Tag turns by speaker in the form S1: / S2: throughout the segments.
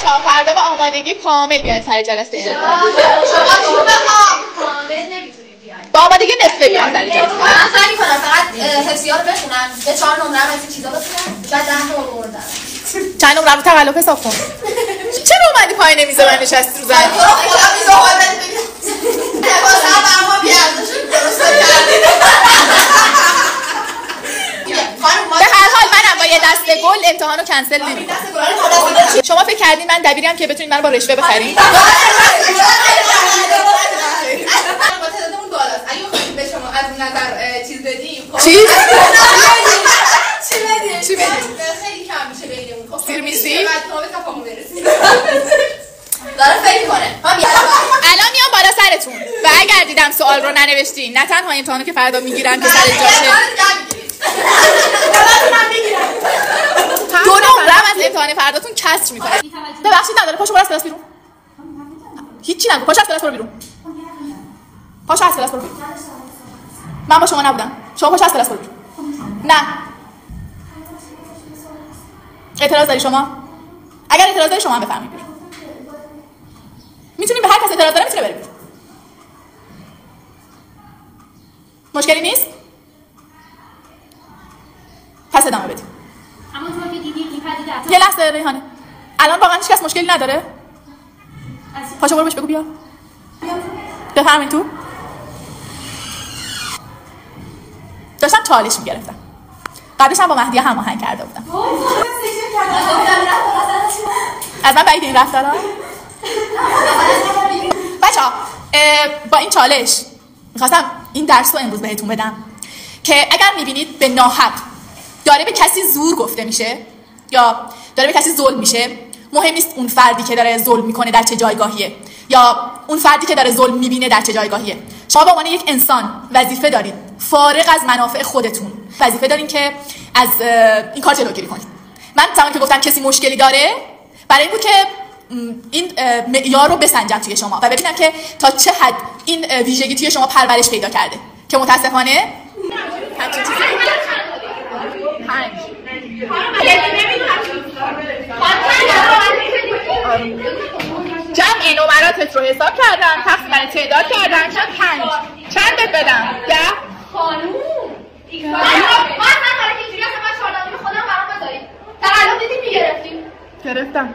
S1: بچه‌ها فردا با آمادگی کامل بیاید سر جلسه.
S2: شما کامل نمیتونید بیاید.
S1: با آمادگی نصفه بیاید سر جلسه.
S2: من سعی می‌کنم فقط حفظی‌ها رو بخونم. به 4 نمره هم از این چیزا بخونم. بعد 10 تا آوردم.
S1: چند نمره رو تقلب حساب کن. چرا اومدی پایین میز من نشستی رو زمین؟
S2: خدا میز اومد بگم. واسه ما بیارزش درست کردید.
S1: به هر حال منم با یه دسته گل امتحانو کنسل نمی‌کنم. شما فکر کردین من دبیرم که بتونید منو با رشوه بخرید؟
S2: تعدادمون بالاست. اگه به شما از اون نظر چیز بدیم،
S1: چیز؟
S2: چی بدیم؟ خیلی کم میشه بینمون. خب
S1: سیرمیسی؟
S2: بعد ما به تفاهم برسیم. داره فکر کنه.
S1: الان میام بالا سرتون و اگر دیدم سوال رو ننوشتین، نه تنها امتحانو که فردا میگیرم که سر جاشه، دو نمره از امتحان فرداتون کسر میکنه. ببخشید نداره، پاشو برو از کلاس بیرون. هیچی نگو، پاشو از کلاس برو بیرون. پاشو از کلاس برو بیرون. من با شما نبودم. شما پاشو از کلاس برو بیرون. نه. اعتراض داری شما؟ اگر اعتراض داری شما هم بفرمایید بیرون. میتونیم به هر کس اعتراض داره میتونه بره بیرون. مشکلی نیست؟ پس ادامه بدیم.
S3: همونطور که دیدید این پدیده
S1: یه لحظه ریحانه، الان واقعا هیچ کس مشکلی نداره؟ پاشو برو بهش بگو بیا. بفرمایید تو. داشتم چالش میگرفتم. قبلش هم با مهدیه هماهنگ کرده بودم. از من بعید این رفتارا؟ بچه‌ها با این چالش میخواستم این درس رو امروز بهتون بدم که اگر میبینید به ناحق داره به کسی زور گفته میشه یا داره به کسی ظلم میشه، مهم نیست اون فردی که داره ظلم میکنه در چه جایگاهیه یا اون فردی که داره ظلم میبینه در چه جایگاهیه. شما به عنوان یک انسان وظیفه دارید فارغ از منافع خودتون، وظیفه دارین که از این کار جلوگیری کنید. من زمانی که گفتم کسی مشکلی داره، برای این بود که این معیار رو بسنجم توی شما و ببینم که تا چه حد این ویژگی توی شما پرورش پیدا کرده که متاسفانه جمع نمراتت رو حساب کردم، تقسیم بر تعداد کردم، شد 5. چند بهت بدم؟ 10.
S2: خانوم من حالا که اینجوری هستم، من 4 نمره خودم برام بذارید. تقلب دیدی میگرفتیم.
S1: گرفتم.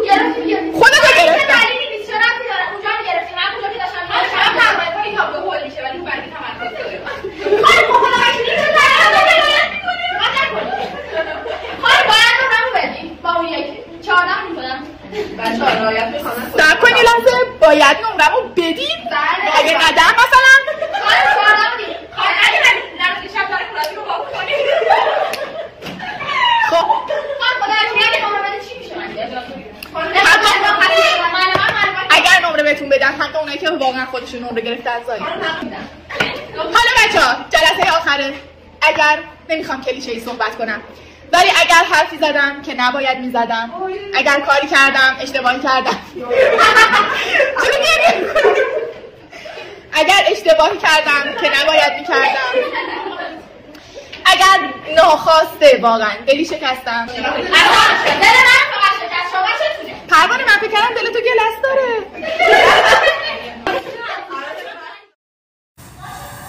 S2: گرفتیم.
S1: خودت رو گرفتم.
S2: دلیلی نیست، چرا ربطی داره؟ اونجا میگرفتیم، من اونجا که داشتم میگرفتم تقریبا این تابلو هول میشه ولی اون برمی تمرکز داره. خواهی خدا بشینی چه رعایت میکنیم؟ من نکنیم. خواهی باید نمرمو بدیم با اون یکی 14 میکنم. بچه ها رعایت میکنم.
S1: در کنی لحظه باید نمرمو بدیم؟ اگه ندم مثلا؟
S2: خواهی 14 میدیم. خواهی اگه نمیدیم شب داره کلاسی رو باقو کنیم.
S1: خب اگر نمره بهتون بدم حتی اونایی که واقعا خودشون نمره گرفته از زایی. حالا بچه‌ها جلسه آخره. اگر نمیخوام کلیشه‌ای صحبت کنم، ولی اگر حرفی زدم که نباید میزدم، اگر کاری کردم اشتباهی کردم، اگر اشتباهی کردم که نباید میکردم، اگر ناخواسته واقعا دلی شکستم، پروانه من فکر کردم دل تو گلس داره.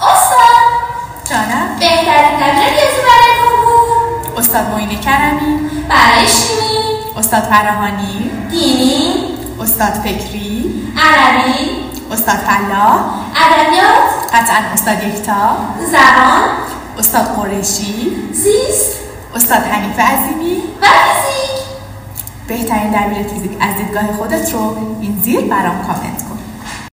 S3: استاد
S1: جانم؟
S3: بهترین دبیر ریاضی برای ما بود
S1: استاد معین کرمی،
S3: برای شیمی،
S1: استاد فراهانی،
S3: دینی،
S1: استاد فکری،
S3: عربی،
S1: استاد فلاح،
S3: ادبیات،
S1: قطعا استاد یکتا،
S3: زبان،
S1: استاد قریشی،
S3: زیست،
S1: استاد حنیف عظیمی
S3: و فیزیک.
S1: بهترین دبیر فیزیک از دیدگاه خودت رو این زیر برام کامنت کن.